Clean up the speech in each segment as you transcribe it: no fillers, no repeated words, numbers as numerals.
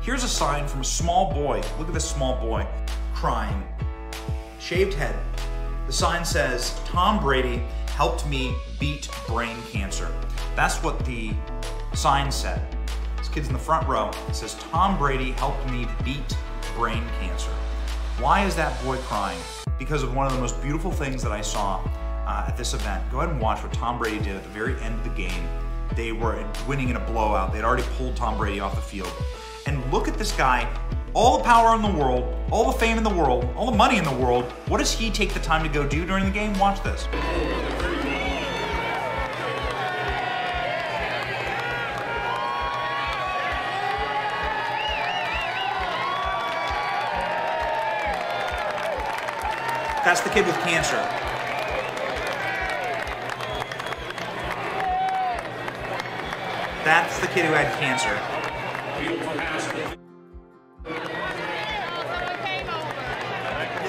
Here's a sign from a small boy. Look at this small boy crying. Shaved head. The sign says, Tom Brady helped me beat brain cancer. That's what the sign said. This kid's in the front row. It says, Tom Brady helped me beat brain cancer. Why is that boy crying? Because of one of the most beautiful things that I saw at this event. Go ahead and watch what Tom Brady did at the very end of the game. They were winning in a blowout. They'd already pulled Tom Brady off the field. And look at this guy, all the power in the world, all the fame in the world, all the money in the world. What does he take the time to go do during the game? Watch this. That's the kid with cancer. That's the kid who had cancer.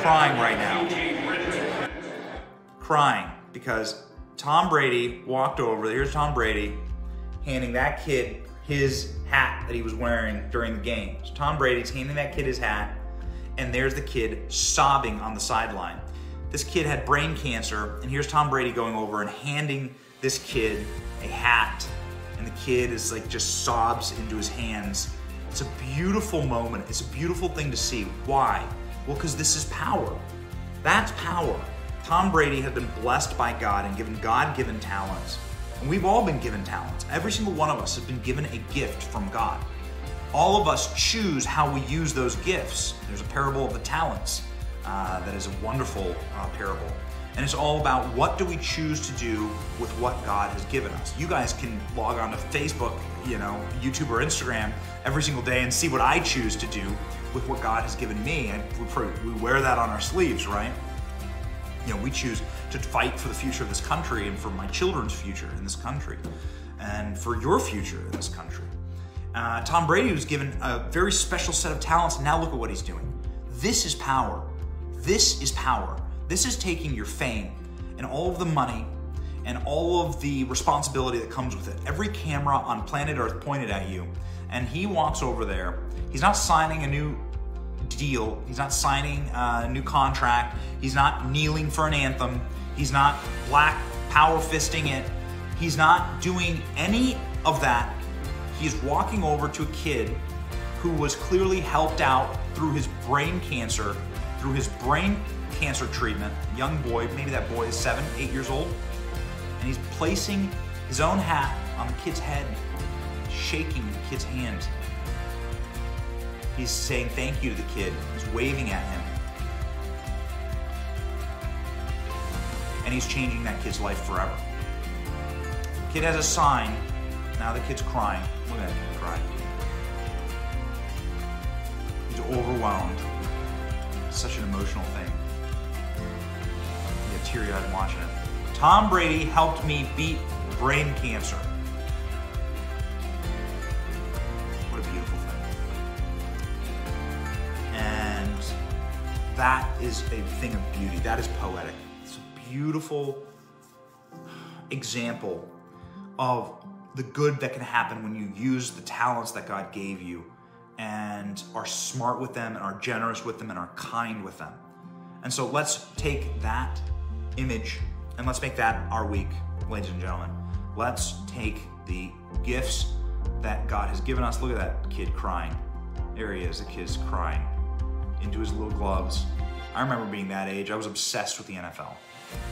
Crying right now. Crying because Tom Brady walked over. Here's Tom Brady handing that kid his hat that he was wearing during the game. So Tom Brady's handing that kid his hat, and there's the kid sobbing on the sideline. This kid had brain cancer, and here's Tom Brady going over and handing this kid a hat, and the kid is like just sobs into his hands. It's a beautiful moment. It's a beautiful thing to see. Why? Well, because this is power. That's power. Tom Brady had been blessed by God and given God-given talents. And we've all been given talents. Every single one of us has been given a gift from God. All of us choose how we use those gifts. There's a parable of the talents that is a wonderful parable. And it's all about what do we choose to do with what God has given us. You guys can log on to Facebook, YouTube or Instagram every single day and see what I choose to do with what God has given me. And we wear that on our sleeves, right? We choose to fight for the future of this country and for my children's future in this country and for your future in this country. Tom Brady was given a very special set of talents, and now look at what he's doing. This is power. This is power. This is taking your fame and all of the money and all of the responsibility that comes with it. Every camera on planet Earth pointed at you, and he walks over there. He's not signing a new deal. He's not signing a new contract. He's not kneeling for an anthem. He's not black power fisting it. He's not doing any of that. He's walking over to a kid who was clearly helped out through his brain cancer, treatment. Young boy, maybe that boy is 7, 8 years old, and he's placing his own hat on the kid's head, shaking the kid's hand. He's saying thank you to the kid. He's waving at him. And he's changing that kid's life forever. The kid has a sign. Now the kid's crying. Look at that kid crying. He's overwhelmed. It's such an emotional thing. I get teary-eyed watching it. Tom Brady helped me beat brain cancer. What a beautiful thing. And that is a thing of beauty. That is poetic. It's a beautiful example of the good that can happen when you use the talents that God gave you and are smart with them and are generous with them and are kind with them. And so let's take that image and let's make that our week, ladies and gentlemen. Let's take the gifts that God has given us. Look at that kid crying. There he is, the kid's crying into his little gloves. I remember being that age. I was obsessed with the NFL.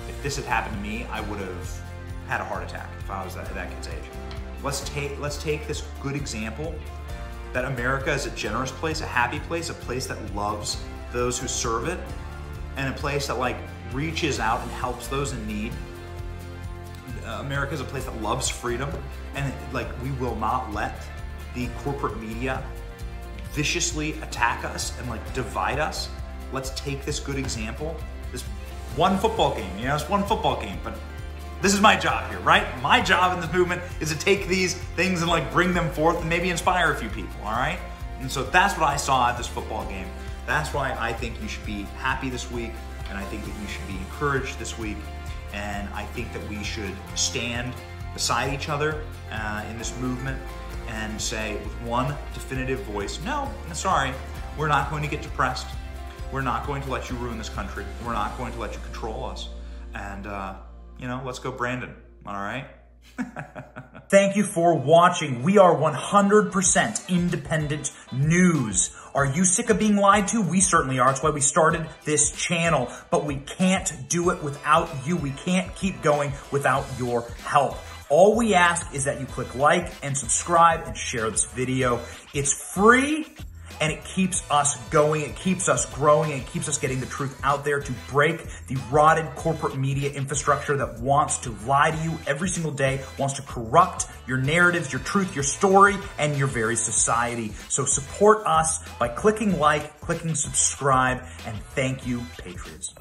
If this had happened to me, I would have had a heart attack if I was that kid's age. Let's take this good example that America is a generous place, a happy place, a place that loves those who serve it, and a place that reaches out and helps those in need. America is a place that loves freedom, and we will not let the corporate media viciously attack us and divide us. Let's take this good example. This one football game, it's one football game, but this is my job here, right? My job in this movement is to take these things and bring them forth and maybe inspire a few people, all right? And so that's what I saw at this football game. That's why I think you should be happy this week, and I think that you should be encouraged this week, and I think that we should stand beside each other in this movement and say with one definitive voice, no, sorry, we're not going to get depressed. We're not going to let you ruin this country. We're not going to let you control us. And, let's go Brandon, all right? Thank you for watching. We are 100% independent news. Are you sick of being lied to? We certainly are. That's why we started this channel. But we can't do it without you. We can't keep going without your help. All we ask is that you click like and subscribe and share this video. It's free. And it keeps us going, it keeps us growing, and it keeps us getting the truth out there to break the rotted corporate media infrastructure that wants to lie to you every single day, wants to corrupt your narratives, your truth, your story, and your very society. So support us by clicking like, clicking subscribe, and thank you, Patriots.